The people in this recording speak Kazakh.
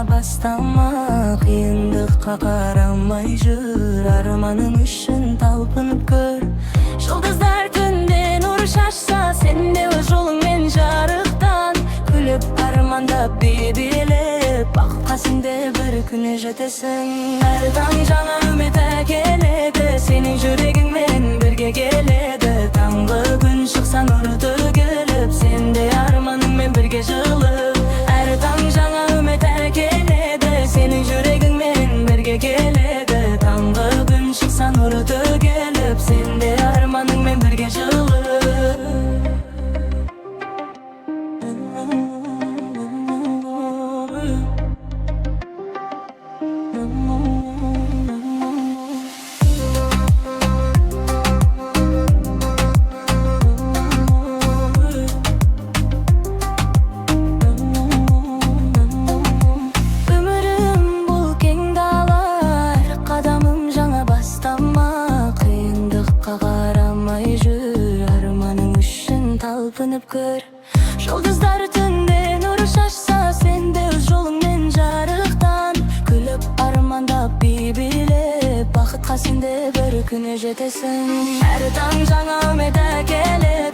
бастама, қиындыққа қарамай жүр, арманың үшін талпынып көр. Жұлдыздар түнде нұр шашса, сен де өз жолыңмен жарықтан. Күліп, армандап, билеп, бақытқа сенде бір күні жетесің. Әр таң жаңа үміт әкеледі, сенің жүрегіңмен бірге келеді. Таңғы күн шықса нұры төгіліп, сенде арманыңмен бірге жылып. Әр таң жаңа үміт әкеледі, сенің жүрегіңмен бірге келеді. Таңғы күн шықса нұры төгіліп, сенде арманыңмен бірге жылып. Өмірім бұл кең дала, әр қадамым жаңа бастама, қиындыққа қарамай жүр, арманың үшін талпынып көр. Жұлдыздар түнде нұр шашса, сен де өз жолыңмен жарықтан. Күліп, армандап, билеп, бақытқа сенде бір күні жетесің. Әр таң жаңа үміт әкеледі,